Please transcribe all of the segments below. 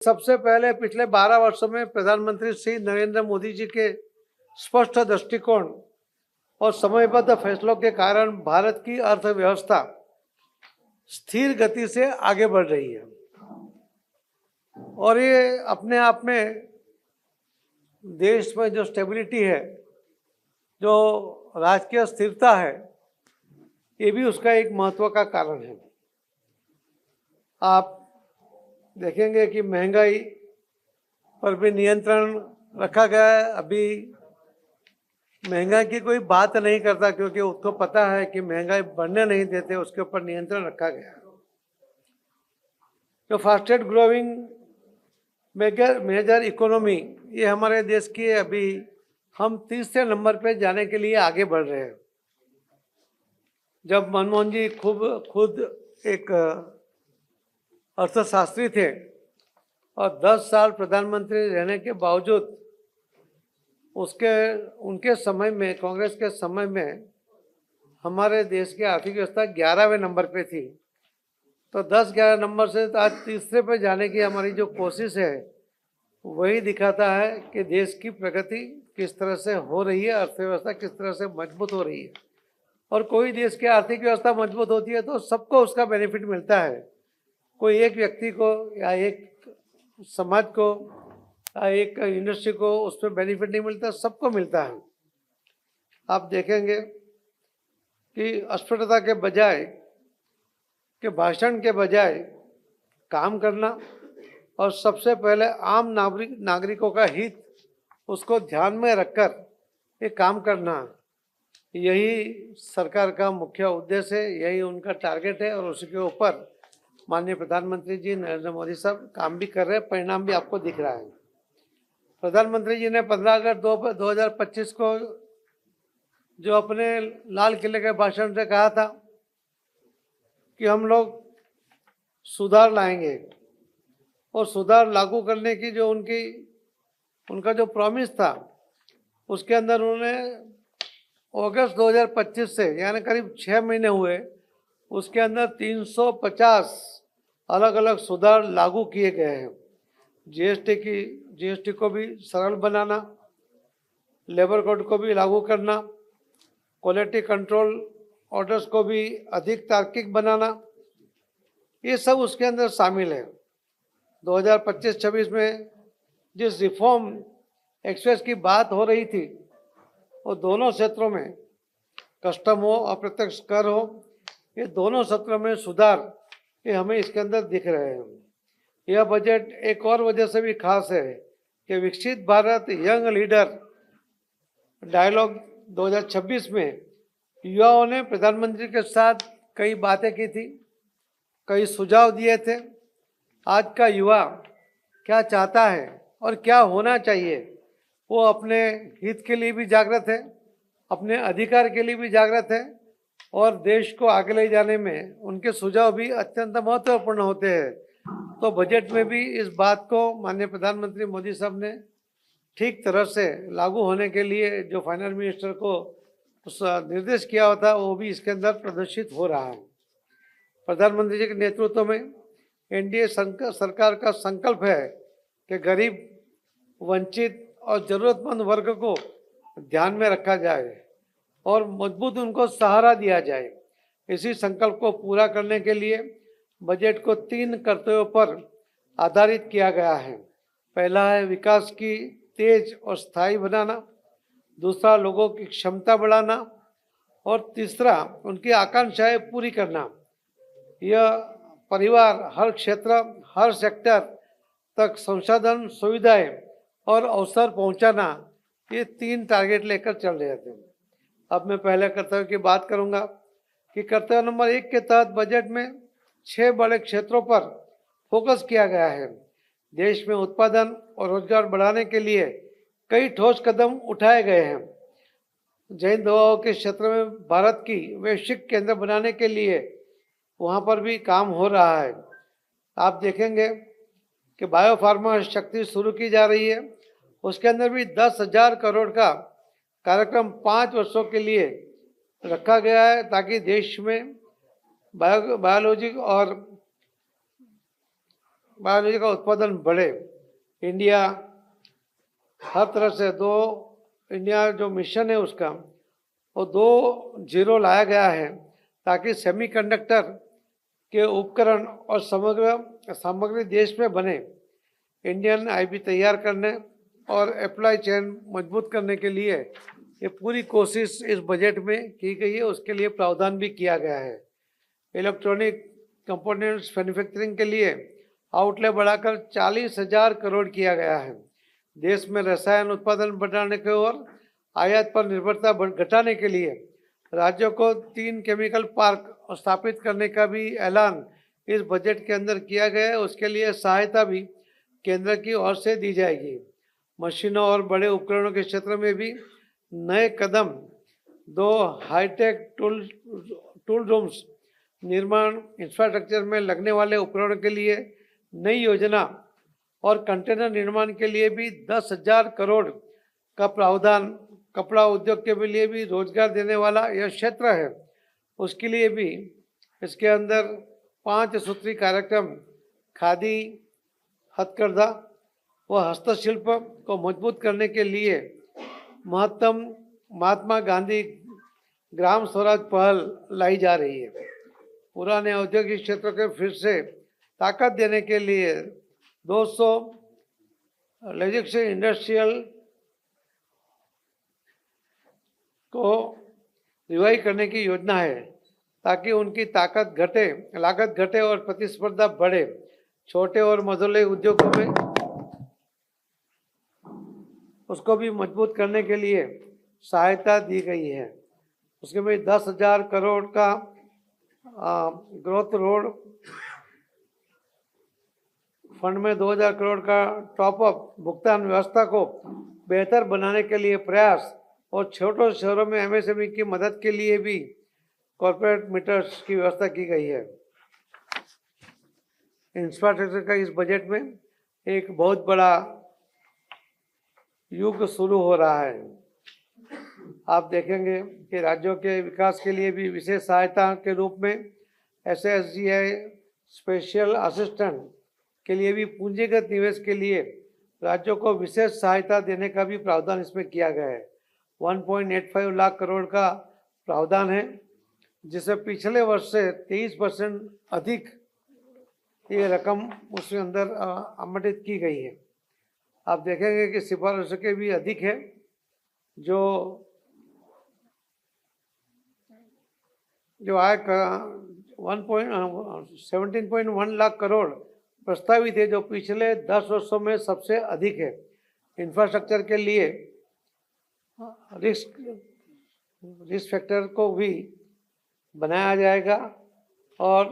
सबसे पहले पिछले 12 वर्षों में प्रधानमंत्री श्री नरेंद्र मोदी जी के स्पष्ट दृष्टिकोण और समयबद्ध फैसलों के कारण भारत की अर्थव्यवस्था स्थिर गति से आगे बढ़ रही है और ये अपने आप में देश में जो स्टेबिलिटी है, जो राजकीय स्थिरता है, ये भी उसका एक महत्व का कारण है। आप देखेंगे कि महंगाई पर भी नियंत्रण रखा गया है। अभी महंगाई की कोई बात नहीं करता क्योंकि उसको पता है कि महंगाई बढ़ने नहीं देते, उसके ऊपर नियंत्रण रखा गया है। जो फास्टेस्ट ग्रोइंग मेजर इकोनॉमी, ये हमारे देश की अभी हम तीसरे नंबर पे जाने के लिए आगे बढ़ रहे हैं। जब मनमोहन जी खुद एक अर्थशास्त्री थे और 10 साल प्रधानमंत्री रहने के बावजूद उनके समय में, कांग्रेस के समय में, हमारे देश की आर्थिक व्यवस्था 11वें नंबर पे थी। तो 10-11 नंबर से आज तीसरे पे जाने की हमारी जो कोशिश है, वही दिखाता है कि देश की प्रगति किस तरह से हो रही है, अर्थव्यवस्था किस तरह से मजबूत हो रही है। और कोई देश की आर्थिक व्यवस्था मजबूत होती है तो सबको उसका बेनिफिट मिलता है। कोई एक व्यक्ति को या एक समाज को या एक इंडस्ट्री को उस पर बेनिफिट नहीं मिलता, सबको मिलता है। आप देखेंगे कि अस्पष्टता के बजाय, के भाषण के बजाय काम करना और सबसे पहले आम नागरिकों का हित उसको ध्यान में रखकर ये काम करना, यही सरकार का मुख्य उद्देश्य है, यही उनका टारगेट है। और उसके ऊपर माननीय प्रधानमंत्री जी नरेंद्र मोदी साहब काम भी कर रहे हैं, परिणाम भी आपको दिख रहा है। प्रधानमंत्री जी ने 15 अगस्त 2025 को जो अपने लाल किले के भाषण से कहा था कि हम लोग सुधार लाएंगे, और सुधार लागू करने की जो उनका जो प्रॉमिस था, उसके अंदर उन्होंने अगस्त 2025 से, यानी करीब 6 महीने हुए, उसके अंदर 350 अलग अलग सुधार लागू किए गए हैं। जीएसटी को भी सरल बनाना, लेबर कोड को भी लागू करना, क्वालिटी कंट्रोल ऑर्डर्स को भी अधिक तार्किक बनाना, ये सब उसके अंदर शामिल है। 2025-26 में जिस रिफॉर्म एक्सप्रेस की बात हो रही थी, वो दोनों क्षेत्रों में, कस्टम हो, अप्रत्यक्ष कर हो, ये दोनों क्षेत्रों में सुधार ये हमें इसके अंदर दिख रहे हैं। यह बजट एक और वजह से भी खास है कि विकसित भारत यंग लीडर डायलॉग 2026 में युवाओं ने प्रधानमंत्री के साथ कई बातें की थी, कई सुझाव दिए थे। आज का युवा क्या चाहता है और क्या होना चाहिए, वो अपने हित के लिए भी जागृत है, अपने अधिकार के लिए भी जागृत है, और देश को आगे ले जाने में उनके सुझाव भी अत्यंत महत्वपूर्ण होते हैं। तो बजट में भी इस बात को माननीय प्रधानमंत्री मोदी साहब ने ठीक तरह से लागू होने के लिए जो फाइनेंस मिनिस्टर को निर्देश किया होता, वो भी इसके अंदर प्रदर्शित हो रहा है। प्रधानमंत्री जी के नेतृत्व में एनडीए सरकार का संकल्प है कि गरीब, वंचित और जरूरतमंद वर्ग को ध्यान में रखा जाए और मजबूत उनको सहारा दिया जाए। इसी संकल्प को पूरा करने के लिए बजट को 3 कर्तव्यों पर आधारित किया गया है। पहला है विकास की तेज और स्थायी बनाना, दूसरा लोगों की क्षमता बढ़ाना, और तीसरा उनकी आकांक्षाएं पूरी करना। यह परिवार, हर क्षेत्र, हर सेक्टर तक संसाधन, सुविधाएं और अवसर पहुंचाना, ये 3 टारगेट लेकर चल रहे थे। अब मैं पहले कर्तव्य की बात करूंगा कि कर्तव्य नंबर 1 के तहत बजट में 6 बड़े क्षेत्रों पर फोकस किया गया है। देश में उत्पादन और रोजगार बढ़ाने के लिए कई ठोस कदम उठाए गए हैं। जैन दवाओं के क्षेत्र में भारत की वैश्विक केंद्र बनाने के लिए वहाँ पर भी काम हो रहा है। आप देखेंगे कि बायोफार्मा शक्ति शुरू की जा रही है, उसके अंदर भी 10,000 करोड़ का कार्यक्रम 5 वर्षों के लिए रखा गया है, ताकि देश में बायोलॉजी और बायोएनर्जी का उत्पादन बढ़े। इंडिया हर तरह से इंडिया जो मिशन है उसका वो 2.0 लाया गया है ताकि सेमीकंडक्टर के उपकरण और समग्र सामग्री देश में बने। इंडियन आईपी तैयार करने और अप्लाई चेन मजबूत करने के लिए ये पूरी कोशिश इस बजट में की गई है, उसके लिए प्रावधान भी किया गया है। इलेक्ट्रॉनिक कंपोनेंट्स मैन्युफैक्चरिंग के लिए आउटले बढ़ाकर 40,000 करोड़ किया गया है। देश में रसायन उत्पादन बढ़ाने की ओर आयात पर निर्भरता घटाने के लिए राज्यों को 3 केमिकल पार्क स्थापित करने का भी ऐलान इस बजट के अंदर किया गया है। उसके लिए सहायता भी केंद्र की ओर से दी जाएगी। मशीनों और बड़े उपकरणों के क्षेत्र में भी नए कदम, 2 हाईटेक टूल रूम्स निर्माण, इंफ्रास्ट्रक्चर में लगने वाले उपकरणों के लिए नई योजना और कंटेनर निर्माण के लिए भी 10,000 करोड़ का प्रावधान। कपड़ा उद्योग के लिए भी रोजगार देने वाला यह क्षेत्र है, उसके लिए भी इसके अंदर 5 सूत्री कार्यक्रम, खादी, हथकरघा व हस्तशिल्प को मजबूत करने के लिए महात्मा गांधी ग्राम स्वराज पहल लाई जा रही है। पुराने औद्योगिक क्षेत्र को फिर से ताकत देने के लिए 200 लेजिस्लेटिव इंडस्ट्रियल को रिवाइव करने की योजना है ताकि उनकी लागत घटे और प्रतिस्पर्धा बढ़े। छोटे और मझोले उद्योगों में उसको भी मजबूत करने के लिए सहायता दी गई है। उसके में 10,000 करोड़ का ग्रोथ रोड फंड में 2,000 करोड़ का टॉप अप भुगतान व्यवस्था को बेहतर बनाने के लिए प्रयास और छोटे शहरों में एमएसएमई की मदद के लिए भी कॉर्पोरेट मीटर्स की व्यवस्था की गई है। इंफ्रास्ट्रक्चर का इस बजट में एक बहुत बड़ा युग शुरू हो रहा है। आप देखेंगे कि राज्यों के विकास के लिए भी विशेष सहायता के रूप में SSGI स्पेशल असिस्टेंट के लिए भी पूंजीगत निवेश के लिए राज्यों को विशेष सहायता देने का भी प्रावधान इसमें किया गया है। 1.85 लाख करोड़ का प्रावधान है, जिसे पिछले वर्ष से 23% अधिक ये रकम उसके अंदर आवंटित की गई है। आप देखेंगे कि सिफारिश के भी अधिक है, जो आय का 17.1 लाख करोड़ प्रस्तावित है, जो पिछले 10 वर्षों में सबसे अधिक है। इंफ्रास्ट्रक्चर के लिए रिस्क फैक्टर को भी बनाया जाएगा और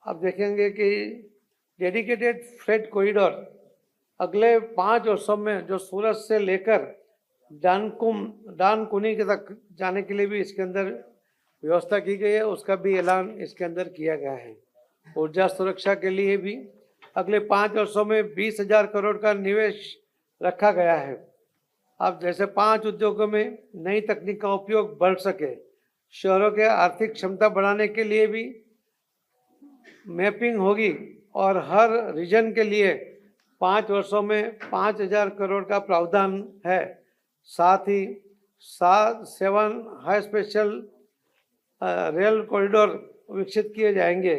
आप देखेंगे कि डेडिकेटेड फ्रेट कॉरिडोर अगले 5 वर्षों में जो सूरत से लेकर डानकुनी तक जाने के लिए भी इसके अंदर व्यवस्था की गई है, उसका भी ऐलान इसके अंदर किया गया है। ऊर्जा सुरक्षा के लिए भी अगले 5 वर्षों में 20,000 करोड़ का निवेश रखा गया है। अब जैसे 5 उद्योगों में नई तकनीक का उपयोग बढ़ सके, शहरों के आर्थिक क्षमता बढ़ाने के लिए भी मैपिंग होगी और हर रीजन के लिए 5 वर्षों में 5,000 करोड़ का प्रावधान है। साथ ही 7 हाई स्पेशल रेल कॉरिडोर विकसित किए जाएंगे,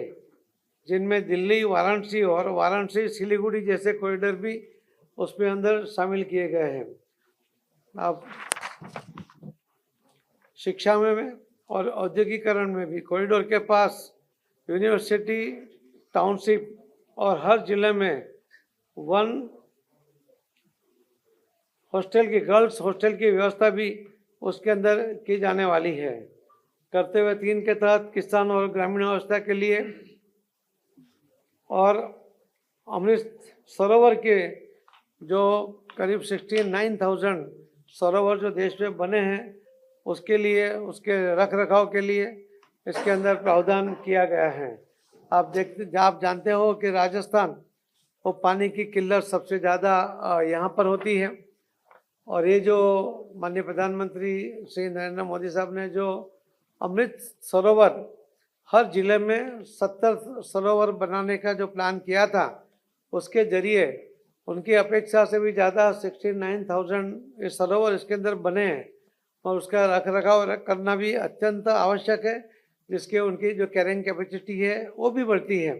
जिनमें दिल्ली वाराणसी और वाराणसी सिलीगुड़ी जैसे कॉरिडोर भी उसमें अंदर शामिल किए गए हैं। अब शिक्षा में और औद्योगिकरण में भी कॉरिडोर के पास यूनिवर्सिटी टाउनशिप और हर जिले में 1 हॉस्टल की गर्ल्स हॉस्टल की व्यवस्था भी उसके अंदर की जाने वाली है। करते हुए 3 के तहत किसान और ग्रामीण अवस्था के लिए और अमृत सरोवर के जो करीब 69,000 सरोवर जो देश में बने हैं, उसके लिए, उसके रख रखाव के लिए इसके अंदर प्रावधान किया गया है। आप जानते हो कि राजस्थान वो पानी की किल्लत सबसे ज़्यादा यहाँ पर होती है और ये जो माननीय प्रधानमंत्री श्री नरेंद्र मोदी साहब ने जो अमृत सरोवर हर जिले में 70 सरोवर बनाने का जो प्लान किया था, उसके जरिए उनकी अपेक्षा से भी ज़्यादा 69,000 सरोवर इसके अंदर बने हैं और उसका रख रखाव करना भी अत्यंत आवश्यक है, जिसके उनकी जो कैरिंग कैपेसिटी है वो भी बढ़ती है।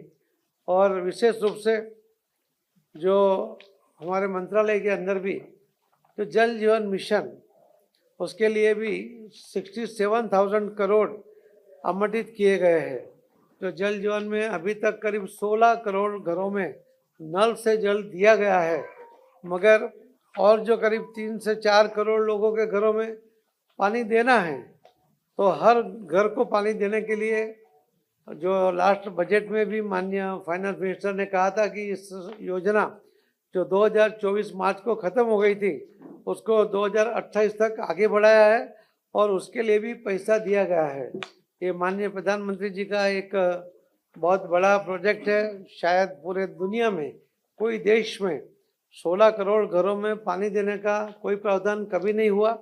और विशेष रूप से जो हमारे मंत्रालय के अंदर भी जो जल जीवन मिशन, उसके लिए भी 67,000 करोड़ आवंटित किए गए हैं। तो जल जीवन में अभी तक करीब 16 करोड़ घरों में नल से जल दिया गया है, मगर और जो करीब 3 से 4 करोड़ लोगों के घरों में पानी देना है। तो हर घर को पानी देने के लिए जो लास्ट बजट में भी माननीय फाइनेंस मिनिस्टर ने कहा था कि इस योजना जो 2024 मार्च को ख़त्म हो गई थी, उसको 2028 तक आगे बढ़ाया है और उसके लिए भी पैसा दिया गया है। ये माननीय प्रधानमंत्री जी का एक बहुत बड़ा प्रोजेक्ट है। शायद पूरे दुनिया में कोई देश में 16 करोड़ घरों में पानी देने का कोई प्रावधान कभी नहीं हुआ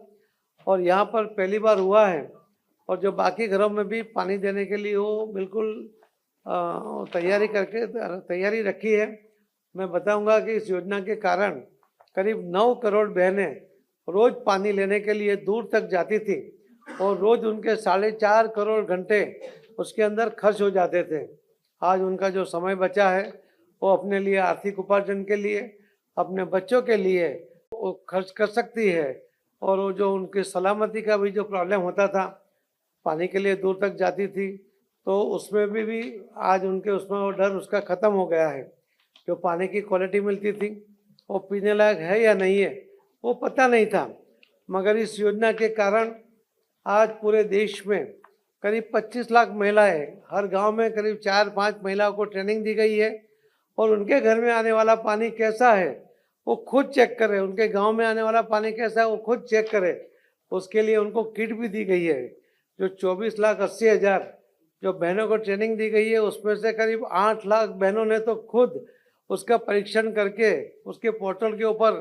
और यहाँ पर पहली बार हुआ है। और जो बाकी घरों में भी पानी देने के लिए वो बिल्कुल तैयारी रखी है। मैं बताऊंगा कि इस योजना के कारण करीब 9 करोड़ बहनें रोज पानी लेने के लिए दूर तक जाती थी और रोज उनके 4.5 करोड़ घंटे उसके अंदर खर्च हो जाते थे। आज उनका जो समय बचा है वो अपने लिए आर्थिक उपार्जन के लिए, अपने बच्चों के लिए वो खर्च कर सकती है। और वो जो उनकी सलामती का भी जो प्रॉब्लम होता था, पानी के लिए दूर तक जाती थी, तो उसमें भी आज उनके उसमें वो डर उसका ख़त्म हो गया है। जो पानी की क्वालिटी मिलती थी वो पीने लायक है या नहीं है वो पता नहीं था, मगर इस योजना के कारण आज पूरे देश में करीब 25 लाख महिलाएं, हर गांव में करीब 4-5 महिलाओं को ट्रेनिंग दी गई है और उनके घर में आने वाला पानी कैसा है वो खुद चेक करे, उनके गांव में आने वाला पानी कैसा है वो खुद चेक करे। उसके लिए उनको किट भी दी गई है। जो 24,80,000 जो बहनों को ट्रेनिंग दी गई है, उसमें से करीब 8 लाख बहनों ने तो खुद उसका परीक्षण करके उसके पोर्टल के ऊपर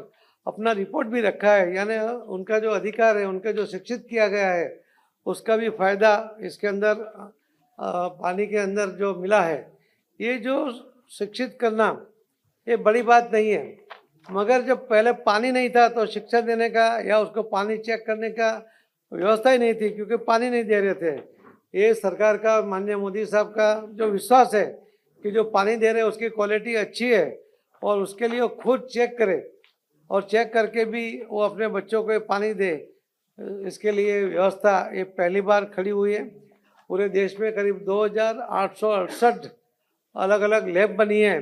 अपना रिपोर्ट भी रखा है। यानी उनका जो अधिकार है, उनका जो शिक्षित किया गया है, उसका भी फायदा इसके अंदर पानी के अंदर जो मिला है। ये जो शिक्षित करना ये बड़ी बात नहीं है, मगर जब पहले पानी नहीं था तो शिक्षा देने का या उसको पानी चेक करने का व्यवस्था ही नहीं थी, क्योंकि पानी नहीं दे रहे थे। ये सरकार का, माननीय मोदी साहब का जो विश्वास है कि जो पानी दे रहे हैं उसकी क्वालिटी अच्छी है और उसके लिए वो खुद चेक करे और चेक करके भी वो अपने बच्चों को पानी दे, इसके लिए व्यवस्था ये पहली बार खड़ी हुई है। पूरे देश में करीब 2,868 अलग अलग लैब बनी है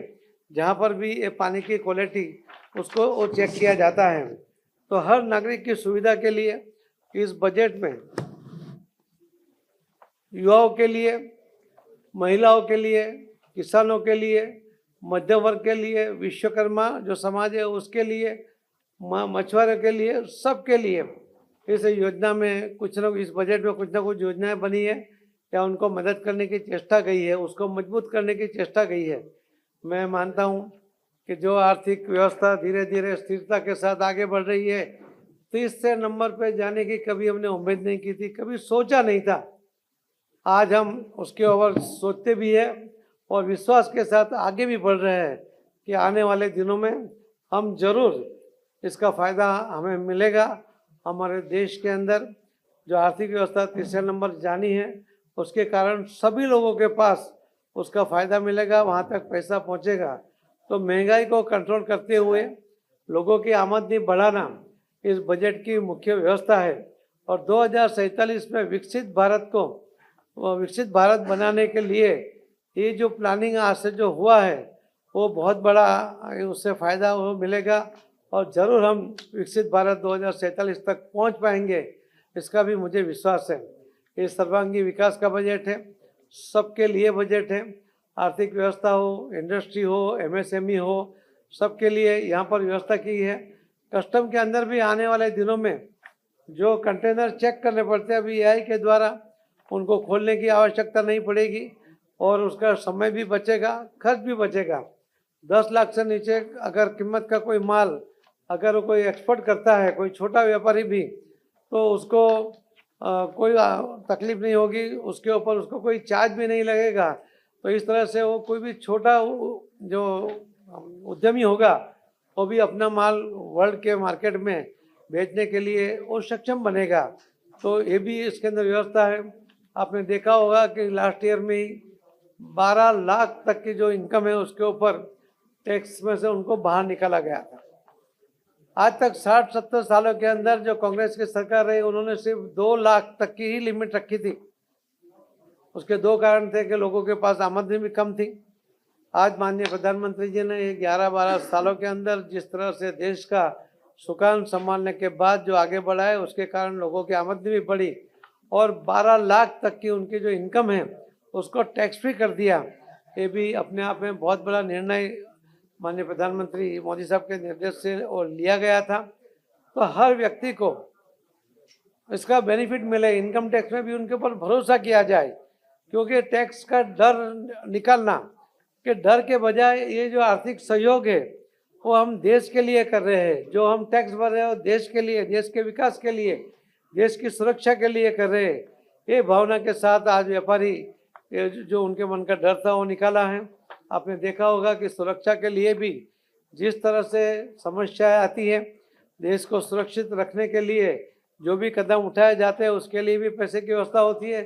जहाँ पर भी ये पानी की क्वालिटी उसको वो चेक किया जाता है। तो हर नागरिक की सुविधा के लिए इस बजट में युवाओं के लिए, महिलाओं के लिए, किसानों के लिए, मध्य वर्ग के लिए, विश्वकर्मा जो समाज है उसके लिए, मछुआरों के लिए, सबके लिए इस योजना में कुछ न इस बजट में कुछ ना कुछ योजनाएं बनी है या उनको मदद करने की चेष्टा गई है, उसको मजबूत करने की चेष्टा गई है। मैं मानता हूं कि जो आर्थिक व्यवस्था धीरे धीरे स्थिरता के साथ आगे बढ़ रही है, 30 नंबर पे जाने की कभी हमने उम्मीद नहीं की थी, कभी सोचा नहीं था। आज हम उसके ऊपर सोचते भी है और विश्वास के साथ आगे भी बढ़ रहे हैं कि आने वाले दिनों में हम जरूर इसका फ़ायदा हमें मिलेगा। हमारे देश के अंदर जो आर्थिक व्यवस्था 30 नंबर जानी है, उसके कारण सभी लोगों के पास उसका फ़ायदा मिलेगा, वहाँ तक पैसा पहुँचेगा। तो महंगाई को कंट्रोल करते हुए लोगों की आमदनी बढ़ाना इस बजट की मुख्य व्यवस्था है और 2047 में विकसित भारत बनाने के लिए ये जो प्लानिंग आज से जो हुआ है वो बहुत बड़ा उससे फ़ायदा वो मिलेगा और ज़रूर हम विकसित भारत 2047 तक पहुंच पाएंगे, इसका भी मुझे विश्वास है। ये सर्वांगी विकास का बजट है, सबके लिए बजट है। आर्थिक व्यवस्था हो, इंडस्ट्री हो, एमएसएमई हो, सबके लिए यहाँ पर व्यवस्था की है। कस्टम के अंदर भी आने वाले दिनों में जो कंटेनर चेक करने पड़ते हैं, अभी एआई के द्वारा उनको खोलने की आवश्यकता नहीं पड़ेगी और उसका समय भी बचेगा, खर्च भी बचेगा। 10 लाख से नीचे अगर कीमत का कोई माल अगर कोई एक्सपोर्ट करता है, कोई छोटा व्यापारी भी, तो उसको कोई तकलीफ नहीं होगी, उसके ऊपर उसको कोई चार्ज भी नहीं लगेगा। तो इस तरह से वो कोई भी छोटा जो उद्यमी होगा वो भी अपना माल वर्ल्ड के मार्केट में बेचने के लिए वो सक्षम बनेगा। तो ये भी इसके अंदर व्यवस्था है। आपने देखा होगा कि लास्ट ईयर में ही 12 लाख तक की जो इनकम है उसके ऊपर टैक्स में से उनको बाहर निकाला गया था। आज तक 60-70 सालों के अंदर जो कांग्रेस की सरकार रही उन्होंने सिर्फ 2 लाख तक की ही लिमिट रखी थी। उसके दो कारण थे कि लोगों के पास आमदनी भी कम थी। आज माननीय प्रधानमंत्री जी ने 11-12 सालों के अंदर जिस तरह से देश का सुकान संभालने के बाद जो आगे बढ़ा है उसके कारण लोगों की आमदनी भी बढ़ी और 12 लाख तक की उनकी जो इनकम है उसको टैक्स फ्री कर दिया। ये भी अपने आप में बहुत बड़ा निर्णय माननीय प्रधानमंत्री मोदी साहब के निर्देश से और लिया गया था। तो हर व्यक्ति को इसका बेनिफिट मिले, इनकम टैक्स में भी उनके ऊपर भरोसा किया जाए, क्योंकि टैक्स का डर निकालना के डर के बजाय ये जो आर्थिक सहयोग है वो हम देश के लिए कर रहे हैं। जो हम टैक्स भर रहे हैं देश के लिए, देश के विकास के लिए, देश की सुरक्षा के लिए कर रहे हैं। ये भावना के साथ आज व्यापारी जो उनके मन का डर था वो निकाला है। आपने देखा होगा कि सुरक्षा के लिए भी जिस तरह से समस्याएं आती है, देश को सुरक्षित रखने के लिए जो भी कदम उठाए जाते हैं उसके लिए भी पैसे की व्यवस्था होती है।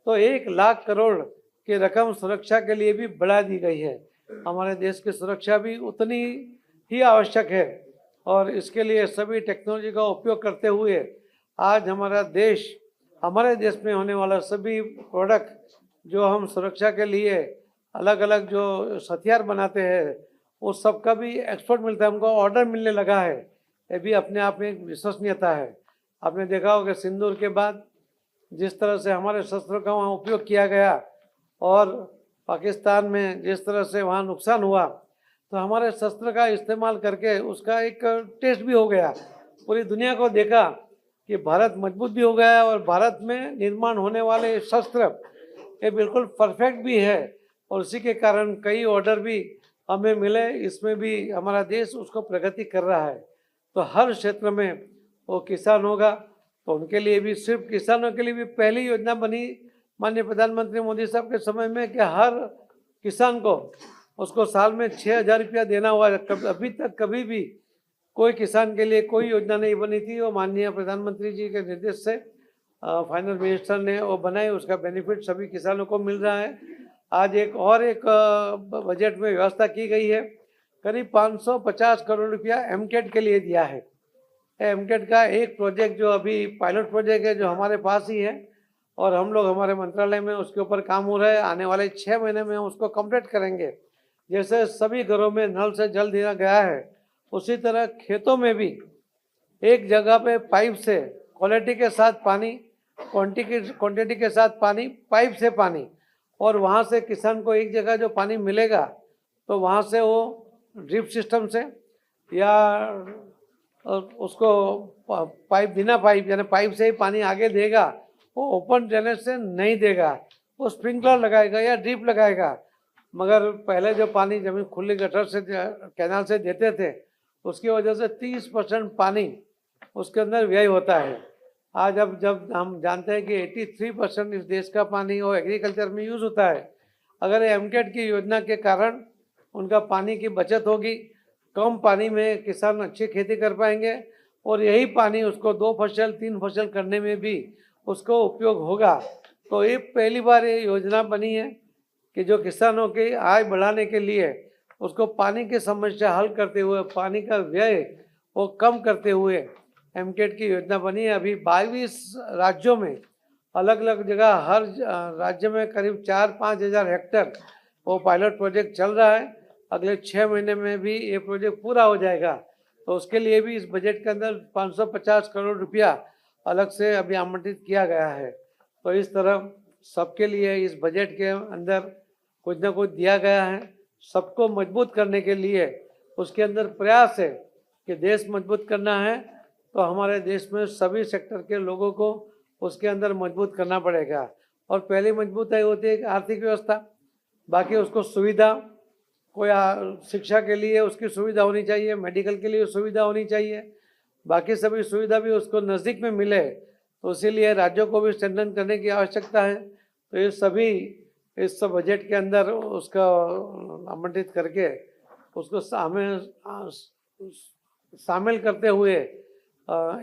तो 1 लाख करोड़ की रकम सुरक्षा के लिए भी बढ़ा दी गई है। हमारे देश की सुरक्षा भी उतनी ही आवश्यक है और इसके लिए सभी टेक्नोलॉजी का उपयोग करते हुए आज हमारे देश में होने वाला सभी प्रोडक्ट जो हम सुरक्षा के लिए अलग अलग जो हथियार बनाते हैं उस सब का भी एक्सपोर्ट मिलता है, हमको ऑर्डर मिलने लगा है। ये भी अपने आप में एक विश्वसनीयता है। आपने देखा होगा सिंदूर के बाद जिस तरह से हमारे शस्त्रों का वहाँ उपयोग किया गया और पाकिस्तान में जिस तरह से वहाँ नुकसान हुआ, तो हमारे शस्त्र का इस्तेमाल करके उसका एक टेस्ट भी हो गया। पूरी दुनिया को देखा कि भारत मजबूत भी हो गया और भारत में निर्माण होने वाले शस्त्र ये बिल्कुल परफेक्ट भी है और उसी के कारण कई ऑर्डर भी हमें मिले। इसमें भी हमारा देश उसको प्रगति कर रहा है। तो हर क्षेत्र में वो किसान होगा तो उनके लिए भी, सिर्फ किसानों के लिए भी पहली योजना बनी माननीय प्रधानमंत्री मोदी साहब के समय में कि हर किसान को उसको साल में 6,000 रुपया देना हुआ। अभी तक कभी भी कोई किसान के लिए कोई योजना नहीं बनी थी। वो माननीय प्रधानमंत्री जी के निर्देश से फाइनेंस मिनिस्टर ने वो बनाई, उसका बेनिफिट सभी किसानों को मिल रहा है। आज एक बजट में व्यवस्था की गई है, करीब 550 करोड़ रुपया एमकेड के लिए दिया है। एमकेड का एक प्रोजेक्ट जो अभी पायलट प्रोजेक्ट है जो हमारे पास ही है और हम लोग हमारे मंत्रालय में उसके ऊपर काम हो रहा है। आने वाले 6 महीने में उसको कंप्लीट करेंगे। जैसे सभी घरों में नल से जल दिया गया है उसी तरह खेतों में भी एक जगह पे पाइप से क्वालिटी के साथ पानी, क्वांटिटी के साथ पानी, पाइप से पानी, और वहाँ से किसान को एक जगह जो पानी मिलेगा तो वहाँ से वो ड्रिप सिस्टम से या उसको पाइप, बिना पाइप यानी पाइप से ही पानी आगे देगा, वो ओपन ड्रेनेज से नहीं देगा, वो स्प्रिंकलर लगाएगा या ड्रिप लगाएगा। मगर पहले जो पानी जमीन खुली गटर से कैनाल से देते थे उसकी वजह से 30% पानी उसके अंदर व्यय होता है। आज अब जब हम जानते हैं कि 83% इस देश का पानी वो एग्रीकल्चर में यूज़ होता है। अगर एमकेड की योजना के कारण उनका पानी की बचत होगी, कम पानी में किसान अच्छी खेती कर पाएंगे और यही पानी उसको 2 फसल 3 फसल करने में भी उसको उपयोग होगा। तो ये पहली बार ये योजना बनी है कि जो किसानों की आय बढ़ाने के लिए उसको पानी की समस्या हल करते हुए, पानी का व्यय वो कम करते हुए एमकेड की योजना बनी है। अभी 22 राज्यों में अलग अलग जगह हर राज्य में करीब 4-5 हज़ार हेक्टेयर वो पायलट प्रोजेक्ट चल रहा है। अगले 6 महीने में भी ये प्रोजेक्ट पूरा हो जाएगा। तो उसके लिए भी इस बजट के अंदर 550 करोड़ रुपया अलग से अभी आवंटित किया गया है। तो इस तरह सबके लिए इस बजट के अंदर कुछ ना कुछ दिया गया है। सबको मजबूत करने के लिए उसके अंदर प्रयास है कि देश मजबूत करना है तो हमारे देश में सभी सेक्टर के लोगों को उसके अंदर मजबूत करना पड़ेगा। और पहली मजबूताई होती है आर्थिक व्यवस्था, बाकी उसको सुविधा, कोई शिक्षा के लिए उसकी सुविधा होनी चाहिए, मेडिकल के लिए सुविधा होनी चाहिए, बाकी सभी सुविधा भी उसको नज़दीक में मिले। तो इसीलिए राज्यों को भी स्ट्रेंथन करने की आवश्यकता है। तो ये सभी इस बजट के अंदर उसका आवंटित करके उसको शामिल करते हुए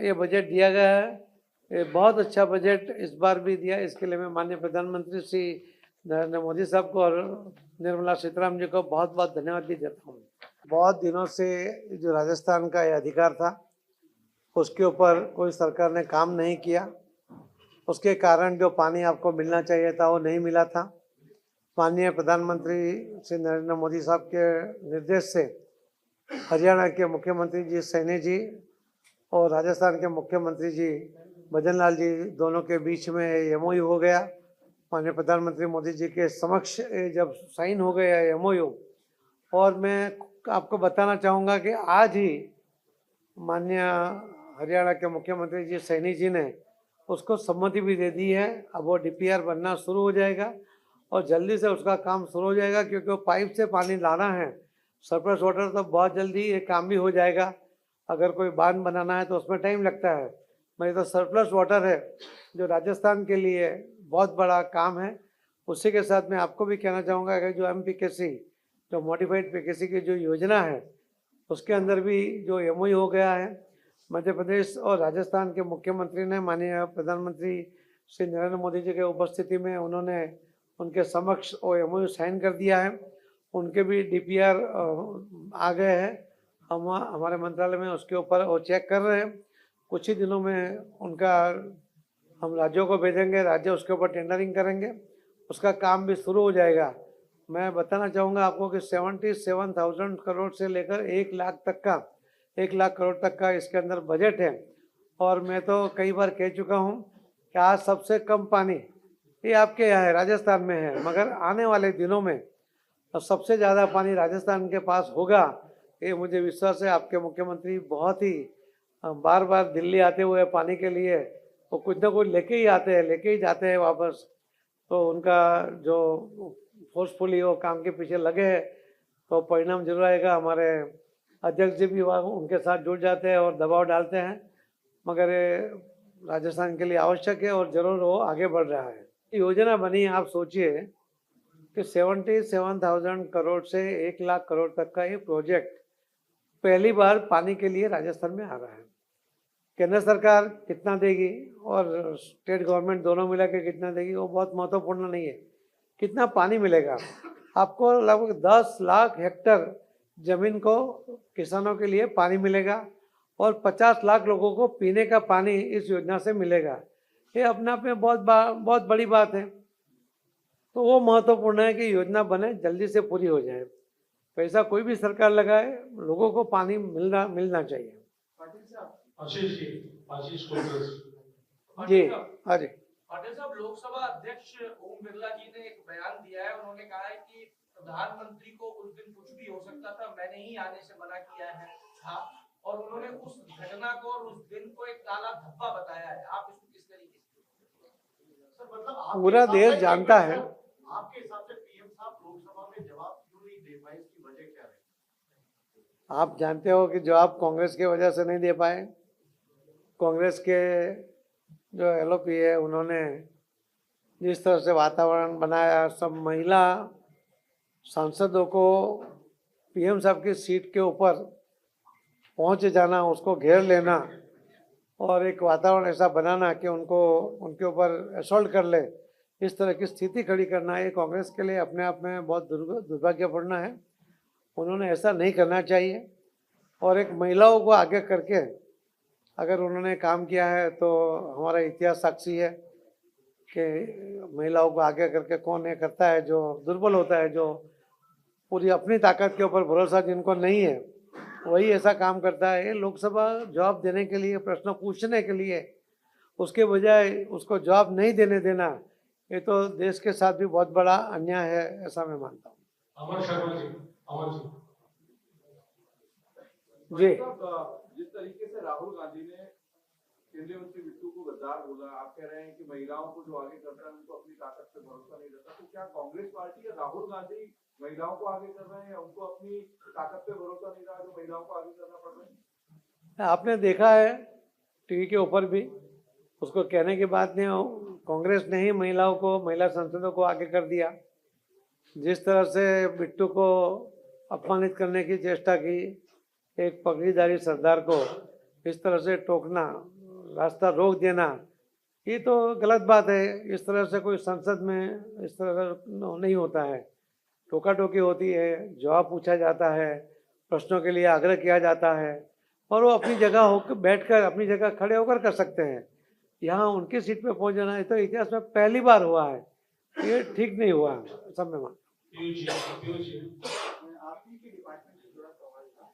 ये बजट दिया गया है। ये बहुत अच्छा बजट इस बार भी दिया, इसके लिए मैं माननीय प्रधानमंत्री श्री नरेंद्र मोदी साहब को और निर्मला सीतारामन जी को बहुत बहुत धन्यवाद भी देता हूँ। बहुत दिनों से जो राजस्थान का ये अधिकार था उसके ऊपर कोई सरकार ने काम नहीं किया, उसके कारण जो पानी आपको मिलना चाहिए था वो नहीं मिला था। माननीय प्रधानमंत्री श्री नरेंद्र मोदी साहब के निर्देश से हरियाणा के मुख्यमंत्री जी सैनी जी और राजस्थान के मुख्यमंत्री जी भजन लाल जी दोनों के बीच में एमओयू हो गया। माननीय प्रधानमंत्री मोदी जी के समक्ष जब साइन हो गया एमओयू, और मैं आपको बताना चाहूँगा कि आज ही माननीय हरियाणा के मुख्यमंत्री जी सैनी जी ने उसको सम्मति भी दे दी है। अब वो डीपीआर बनना शुरू हो जाएगा और जल्दी से उसका काम शुरू हो जाएगा, क्योंकि वो पाइप से पानी लाना है। सरप्लस वाटर तो बहुत जल्दी ये काम भी हो जाएगा। अगर कोई बांध बनाना है तो उसमें टाइम लगता है, मगर तो सरप्लस वाटर है जो राजस्थान के लिए बहुत बड़ा काम है। उसी के साथ मैं आपको भी कहना चाहूँगा कि जो MPKC, जो मॉडिफाइड PKC की जो योजना है, उसके अंदर भी जो एमओयू हो गया है, मध्य प्रदेश और राजस्थान के मुख्यमंत्री ने माननीय प्रधानमंत्री श्री नरेंद्र मोदी जी के उपस्थिति में उन्होंने उनके समक्ष वो एमओयू साइन कर दिया है। उनके भी डीपीआर आ गए हैं, हम हमारे मंत्रालय में उसके ऊपर वो चेक कर रहे हैं। कुछ ही दिनों में उनका हम राज्यों को भेजेंगे, राज्य उसके ऊपर टेंडरिंग करेंगे, उसका काम भी शुरू हो जाएगा। मैं बताना चाहूँगा आपको कि 77,000 करोड़ से लेकर 1 लाख तक का 1 लाख करोड़ तक का इसके अंदर बजट है। और मैं तो कई बार कह चुका हूँ कि आज सबसे कम पानी ये आपके यहाँ है, राजस्थान में है, मगर आने वाले दिनों में सबसे ज़्यादा पानी राजस्थान के पास होगा, ये मुझे विश्वास है। आपके मुख्यमंत्री बहुत ही बार बार दिल्ली आते हुए पानी के लिए वो कुछ ना कुछ लेके ही आते हैं, लेके ही जाते हैं वापस। तो उनका जो फोर्सफुली वो काम के पीछे लगे हैं तो परिणाम जरूर आएगा। हमारे अध्यक्ष जी भी वहाँ उनके साथ जुड़ जाते हैं और दबाव डालते हैं, मगर ये राजस्थान के लिए आवश्यक है और जरूर वो आगे बढ़ रहा है। योजना बनी, आप सोचिए कि 77,000 करोड़ से 1 लाख करोड़ तक का ये प्रोजेक्ट पहली बार पानी के लिए राजस्थान में आ रहा है। केंद्र सरकार कितना देगी और स्टेट गवर्नमेंट दोनों मिला के कितना देगी वो बहुत महत्वपूर्ण नहीं है, कितना पानी मिलेगा। आपको लगभग 10 लाख हेक्टर जमीन को किसानों के लिए पानी मिलेगा और 50 लाख लोगों को पीने का पानी इस योजना से मिलेगा। ये अपने आप में बहुत बड़ी बात है। तो वो महत्वपूर्ण है कि योजना बने, जल्दी से पूरी हो जाए। पैसा कोई भी सरकार लगाए, लोगों को पानी मिलना चाहिए। आशीष जी, आशीष कोटरस। जी हाँ जी। पाटिल साहब, लोकसभा अध्यक्ष ओम बिरला जी ने एक बयान दिया है। उन्होंने कहा है कि प्रधानमंत्री को उस दिन कुछ भी हो सकता था, मैंने ही आने से मना किया है था, और उन्होंने उस घटना को और उस दिन को एक काला धब्बा बताया है। आप इसको किस तरीके से सर, मतलब पूरा देश जानता है। आपके हिसाब से पीएम साहब लोकसभा में जवाब क्यों नहीं दे पाए, इसकी वजह क्या है? आप जानते हो कि जवाब कांग्रेस की वजह से नहीं दे पाए। कांग्रेस के जो LOP है उन्होंने जिस तरह से वातावरण बनाया, सब महिला सांसदों को PM साहब की सीट के ऊपर पहुंच जाना, उसको घेर लेना और एक वातावरण ऐसा बनाना कि उनको उनके ऊपर असॉल्ट कर ले, इस तरह की स्थिति खड़ी करना, ये कांग्रेस के लिए अपने आप में बहुत दुर्भाग्यपूर्ण है। उन्होंने ऐसा नहीं करना चाहिए। और एक महिलाओं को आगे करके अगर उन्होंने काम किया है तो हमारा इतिहास साक्षी है कि महिलाओं को आगे करके कौन ये करता है, जो दुर्बल होता है, जो पूरी अपनी ताकत के ऊपर भरोसा जिनको नहीं है, वही ऐसा काम करता है। ये लोकसभा जवाब देने के लिए, प्रश्न पूछने के लिए, उसके बजाय उसको जवाब नहीं देने देना, ये तो देश के साथ भी बहुत बड़ा अन्याय है, ऐसा मैं मानता हूँ। अमर शर्मा जी, अमर जी। जी, जिस तरीके से राहुल गांधी ने केंद्रीय मंत्री बिट्टू को गद्दार बोला, आप कह रहे हैं कि महिलाओं को जो आगे करता है उनको अपनी ताकत पे भरोसा नहीं रहता, तो क्या कांग्रेस पार्टी या राहुल गांधी महिलाओं को आगे कर रहे हैं या उनको अपनी ताकत पे भरोसा नहीं रहा जो महिलाओं को आगे करना पड़ रहा है? आपने देखा है टीवी के ऊपर भी उसको कहने की बात नहीं हो, कांग्रेस ने ही महिलाओं को, महिला सांसदों को आगे कर दिया। जिस तरह से बिट्टू को अपमानित करने की चेष्टा की, एक पगड़ीधारी सरदार को इस तरह से टोकना, रास्ता रोक देना, ये तो गलत बात है। इस तरह से कोई संसद में इस तरह का नहीं होता है। टोका टोकी होती है, जवाब पूछा जाता है, प्रश्नों के लिए आग्रह किया जाता है और वो अपनी जगह होकर बैठकर अपनी जगह खड़े होकर कर सकते हैं। यहाँ उनकी सीट पे पहुंच जाना, ये तो इतिहास में पहली बार हुआ है। ये ठीक नहीं हुआ सब में। पीयूष जी आप ही के डिपार्टमेंट से जुड़ा सवाल था,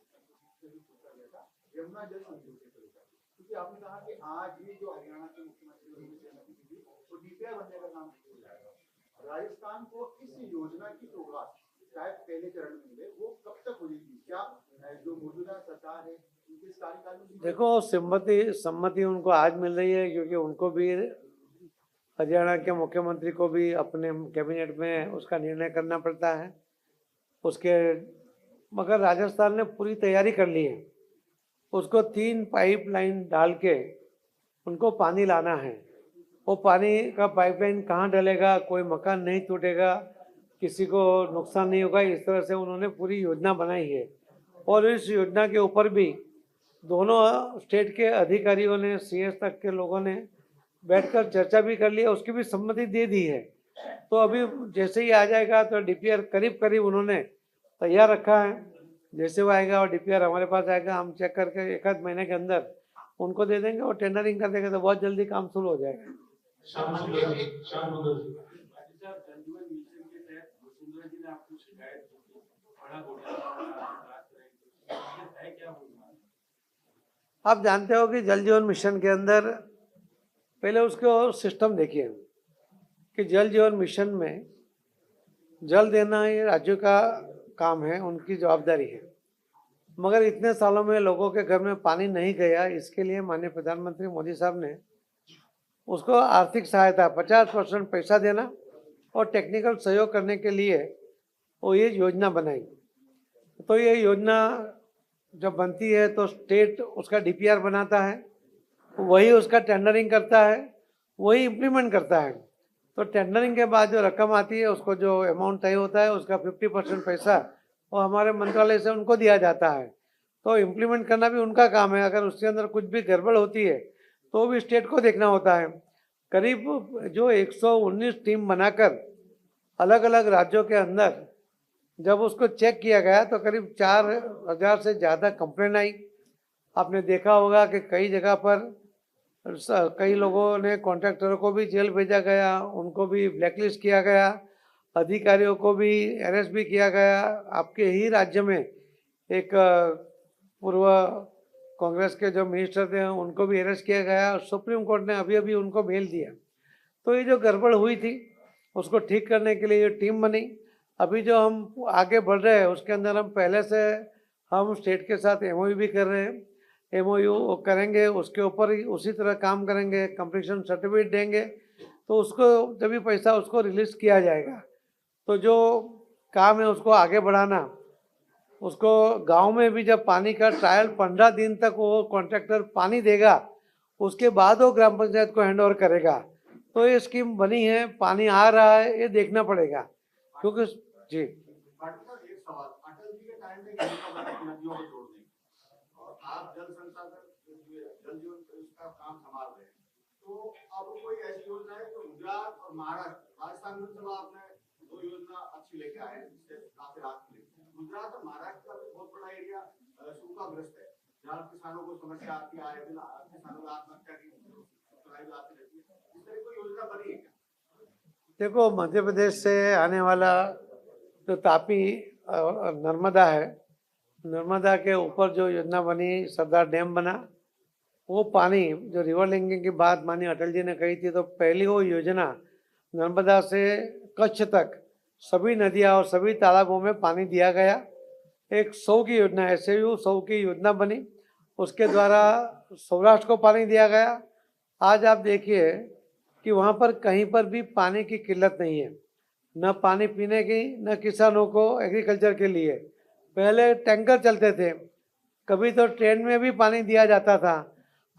पूछा गया था यमुना जल संधि से लेकर, क्योंकि आपने कहा कि आज ये जो हरियाणा के मुख्यमंत्री सहमति की थी वो डीपीआर बनने का काम हो जाएगा। राजस्थान को इस योजना की शुरुआत शायद पहले चरण में मिले, वो कब तक हो जाएगी? क्या जो मौजूदा सरकार है उनके इस कार्यकाल में? देखो, सम्मति उनको आज मिल रही है क्योंकि उनको भी, हरियाणा के मुख्यमंत्री को भी अपने कैबिनेट में उसका निर्णय करना पड़ता है उसके, मगर राजस्थान ने पूरी तैयारी कर ली है। उसको 3 पाइपलाइन डाल के उनको पानी लाना है। वो पानी का पाइपलाइन कहाँ डलेगा, कोई मकान नहीं टूटेगा, किसी को नुकसान नहीं होगा, इस तरह से उन्होंने पूरी योजना बनाई है। और इस योजना के ऊपर भी दोनों स्टेट के अधिकारियों ने, सीएस तक के लोगों ने बैठकर चर्चा भी कर ली है, उसकी भी सम्मति दे दी है। तो अभी जैसे ही आ जाएगा तो डीपीआर करीब करीब उन्होंने तैयार रखा है। जैसे वो आएगा और डीपीआर हमारे पास आएगा, हम चेक करके 1 महीने के अंदर उनको दे देंगे और टेंडरिंग कर देंगे, तो बहुत जल्दी काम शुरू हो जाएगा। श्याम सुंदर जी जलजीवन मिशन के तहत वसुंधरा जी ने आपको शिकायत की थी, बड़ा घोटाला है क्या? आप जानते हो कि जल जीवन मिशन के अंदर पहले उसको सिस्टम देखिए कि जल जीवन मिशन में जल देना ये राज्यों का काम है, उनकी जवाबदारी है। मगर इतने सालों में लोगों के घर में पानी नहीं गया, इसके लिए माननीय प्रधानमंत्री मोदी साहब ने उसको आर्थिक सहायता 50% पैसा देना और टेक्निकल सहयोग करने के लिए वो ये योजना बनाई। तो ये योजना जब बनती है तो स्टेट उसका डीपीआर बनाता है, वही उसका टेंडरिंग करता है, वही इम्प्लीमेंट करता है। तो टेंडरिंग के बाद जो रकम आती है, उसको जो अमाउंट तय होता है, उसका 50% पैसा वो हमारे मंत्रालय से उनको दिया जाता है। तो इम्प्लीमेंट करना भी उनका काम है। अगर उसके अंदर कुछ भी गड़बड़ होती है तो भी स्टेट को देखना होता है। करीब जो 119 टीम बनाकर अलग अलग राज्यों के अंदर जब उसको चेक किया गया तो करीब 4000 से ज़्यादा कंप्लेन आई। आपने देखा होगा कि कई जगह पर कई लोगों ने, कॉन्ट्रैक्टरों को भी जेल भेजा गया, उनको भी ब्लैकलिस्ट किया गया, अधिकारियों को भी अरेस्ट भी किया गया। आपके ही राज्य में एक पूर्व कांग्रेस के जो मिनिस्टर थे उनको भी अरेस्ट किया गया। सुप्रीम कोर्ट ने अभी अभी उनको बेल दिया। तो ये जो गड़बड़ हुई थी उसको ठीक करने के लिए ये टीम बनी। अभी जो हम आगे बढ़ रहे हैं उसके अंदर हम पहले से हम स्टेट के साथ एमओयू भी कर रहे हैं, एमओयू करेंगे, उसके ऊपर ही उसी तरह काम करेंगे, कंप्लीशन सर्टिफिकेट देंगे, तो उसको जब भी पैसा उसको रिलीज किया जाएगा। तो जो काम है उसको आगे बढ़ाना, उसको गांव में भी जब पानी का ट्रायल 15 दिन तक वो कॉन्ट्रैक्टर पानी देगा, उसके बाद वो ग्राम पंचायत को हैंड ओवर करेगा। तो ये स्कीम बनी है, पानी आ रहा है, ये देखना पड़ेगा क्योंकि जी। एक सवाल, अटल जी के टाइम में नदियों को जोड़ने और आप जल संसाधन जल जीवन का काम संभाल रहे हैं, तो अब कोई ऐसी योजना है जो गुजरात और महाराष्ट्र, राजस्थान में चलो आपने 2 योजना अच्छी लेके आए हैं जिससे काफी राहत मिली। गुजरात और महाराष्ट्र का भी बहुत बड़ा एरिया सूखाग्रस्त है, जहाँ किसानों को समस्या आती है, किसानों की आत्महत्या की आती रहती है। इस तरह कोई योजना बनी है क्या? देखो, मध्य प्रदेश से आने वाला जो तापी नर्मदा है, नर्मदा के ऊपर जो योजना बनी, सरदार डैम बना, वो पानी जो रिवर लिंकिंग की बात माननीय अटल जी ने कही थी, तो पहली वो योजना नर्मदा से कच्छ तक सभी नदियाँ और सभी तालाबों में पानी दिया गया। एक 100 की योजना, SAU 100 की योजना बनी, उसके द्वारा सौराष्ट्र को पानी दिया गया। आज आप देखिए कि वहाँ पर कहीं पर भी पानी की किल्लत नहीं है, न पानी पीने की, न किसानों को एग्रीकल्चर के लिए। पहले टैंकर चलते थे, कभी तो ट्रेन में भी पानी दिया जाता था।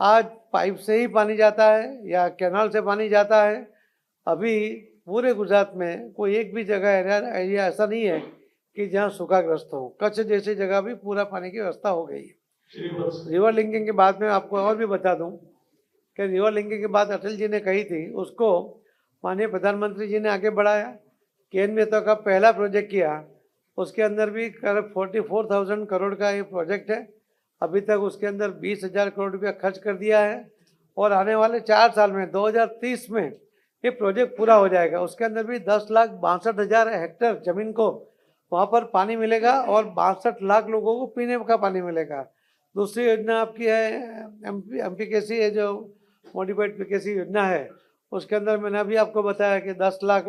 आज पाइप से ही पानी जाता है या कैनाल से पानी जाता है। अभी पूरे गुजरात में कोई एक भी जगह एरिया ऐसा नहीं है कि जहाँ सूखाग्रस्त हो। कच्छ जैसी जगह भी पूरा पानी की व्यवस्था हो गई है। श्रीवत्स रिवर लिंकिंग की बात में आपको और भी बता दूं कि रिवर लिंकिंग की बात अटल जी ने कही थी, उसको माननीय प्रधानमंत्री जी ने आगे बढ़ाया। केंद्र में तो का पहला प्रोजेक्ट किया, उसके अंदर भी करीब 44,000 करोड़ का ये प्रोजेक्ट है। अभी तक उसके अंदर 20,000 करोड़ रुपया खर्च कर दिया है और आने वाले 4 साल में 2030 में ये प्रोजेक्ट पूरा हो जाएगा। उसके अंदर भी 10,62,000 हेक्टेयर जमीन को वहाँ पर पानी मिलेगा और 62 लाख लोगों को पीने का पानी मिलेगा। दूसरी योजना आपकी है MPKC है, जो मॉडिफाइड PKC योजना है, उसके अंदर मैंने अभी आपको बताया कि 10 लाख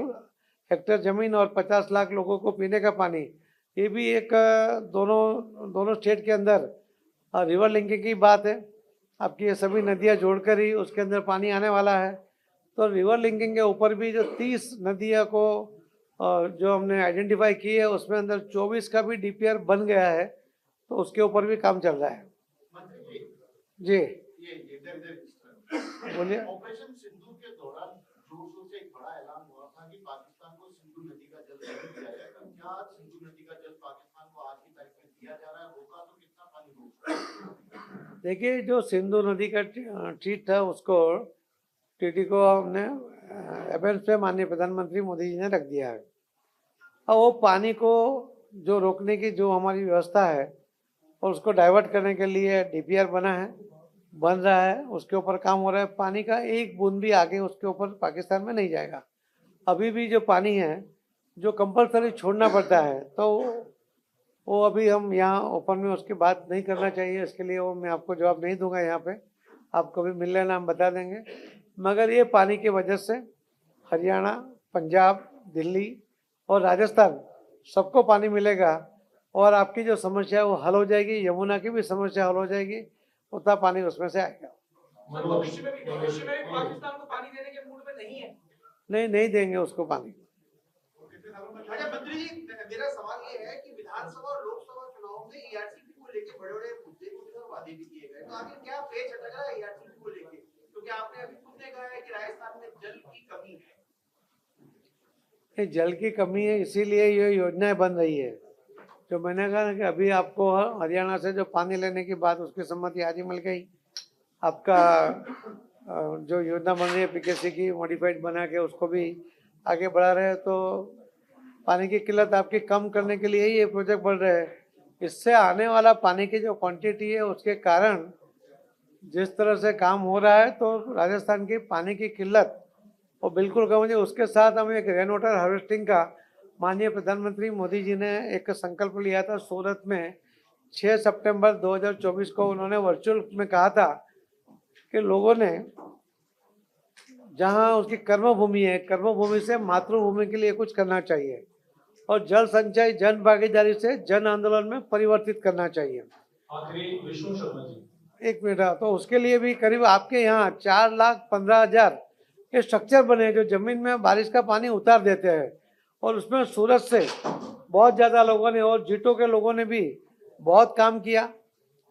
हेक्टेयर जमीन और 50 लाख लोगों को पीने का पानी। ये भी एक दोनों स्टेट के अंदर रिवर लिंकिंग की बात है। आपकी ये सभी नदियाँ जोड़कर ही उसके अंदर पानी आने वाला है। तो रिवर लिंकिंग के ऊपर भी जो 30 नदियाँ को जो हमने आइडेंटिफाई की है, उसमें अंदर 24 का भी DPR बन गया है, तो उसके ऊपर भी काम चल रहा है। मंत्री जी ये इधर बोलिए। ऑपरेशन सिंधु के दौरान जोर शोर से एक बड़ा ऐलान हुआ था कि पाकिस्तान को सिंधु नदी का जल नहीं दिया जाएगा। क्या सिंधु नदी का जल पाकिस्तान को आज की तारीख में दिया जा रहा है? होगा तो कितना पानी होगा? देखिए, जो सिंधु नदी का ट्वीट था, उसको TT को हमने एबेंस पे माननीय प्रधानमंत्री मोदी जी ने रख दिया है। अब वो पानी को जो रोकने की जो हमारी व्यवस्था है और उसको डाइवर्ट करने के लिए DPR बन रहा है, उसके ऊपर काम हो रहा है। पानी का एक बूंद भी आगे उसके ऊपर पाकिस्तान में नहीं जाएगा। अभी भी जो पानी है जो कंपलसरी छोड़ना पड़ता है, तो वो अभी हम यहाँ ओपन में उसकी बात नहीं करना चाहिए। इसके लिए वो मैं आपको जवाब नहीं दूंगा यहाँ पे, आप कभी मिल लेना, हम बता देंगे। मगर ये पानी की वजह से हरियाणा, पंजाब, दिल्ली और राजस्थान सबको पानी मिलेगा और आपकी जो समस्या है वो हल हो जाएगी। यमुना की भी समस्या हल हो जाएगी, उतना पानी उसमें से आएगा। सर, भविष्य में भी पाकिस्तान को पानी देने के मूड में नहीं है। नहीं देंगे उसको पानी। अच्छा मंत्री जी, मेरा सवाल ये है कि विधानसभा और लोकसभा चुनाव में ERCP को लेकर बड़े-बड़े मुद्दे और वादे भी किए गए, तो आखिर क्या पेच लग रहा है ERCP को लेकर? क्योंकि आपने अभी खुद ने कहा है कि राजस्थान में जल की कमी है। ये जल की कमी है, इसीलिए ये योजनाएं बन रही है। जो मैंने कहा ना कि अभी आपको हरियाणा से जो पानी लेने की बात, उसकी सम्मति आज ही मिल गई। आपका जो योजना बन रही है PKC की मॉडिफाइड बना के, उसको भी आगे बढ़ा रहे हैं। तो पानी की किल्लत आपकी कम करने के लिए ही ये प्रोजेक्ट बढ़ रहे हैं। इससे आने वाला पानी की जो क्वांटिटी है, उसके कारण जिस तरह से काम हो रहा है, तो राजस्थान की पानी की किल्लत वो बिल्कुल कम हो जाए। उसके साथ हम एक रेन वाटर हार्वेस्टिंग का माननीय प्रधानमंत्री मोदी जी ने एक संकल्प लिया था। सूरत में 6 सितंबर 2024 को उन्होंने वर्चुअल में कहा था कि लोगों ने जहां उसकी कर्मभूमि है, कर्मभूमि से मातृभूमि के लिए कुछ करना चाहिए और जल संचय जन भागीदारी से जन आंदोलन में परिवर्तित करना चाहिए। आखिरी विष्णु शर्मा जी। एक मिनट, तो उसके लिए भी करीब आपके यहाँ 4,15,000 के स्ट्रक्चर बने जो जमीन में बारिश का पानी उतार देते हैं, और उसमें सूरत से बहुत ज़्यादा लोगों ने और जीटो के लोगों ने भी बहुत काम किया।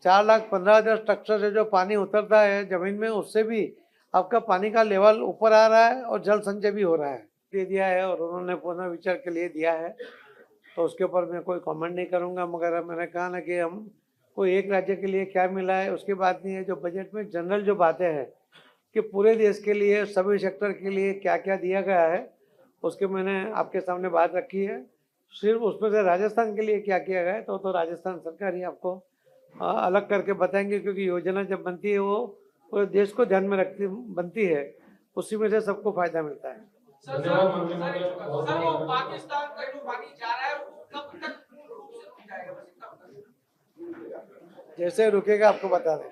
4,15,000 स्ट्रक्चर से जो पानी उतरता है जमीन में, उससे भी आपका पानी का लेवल ऊपर आ रहा है और जल संचय भी हो रहा है। दे दिया है और उन्होंने पुनः विचार के लिए दिया है, तो उसके ऊपर मैं कोई कमेंट नहीं करूँगा। मगर मैंने कहा ना कि हम कोई एक राज्य के लिए क्या मिला है उसकी बात नहीं है। जो बजट में जनरल जो बातें हैं कि पूरे देश के लिए, सभी सेक्टर के लिए क्या क्या दिया गया है, उसके मैंने आपके सामने बात रखी है। सिर्फ उसमें से राजस्थान के लिए क्या किया गया है तो राजस्थान सरकार ही आपको अलग करके बताएंगे, क्योंकि योजना जब बनती है वो पूरे देश को ध्यान में रखती बनती है, उसी में से सबको फायदा मिलता है। धन्यवाद मंत्री महोदय। सर, वो पाकिस्तान का जो पानी जा रहा है वो कब तक पूर्ण रूप से रुक जाएगा? बस इतना बता दीजिए। जैसे रुकेगा आपको बता दें।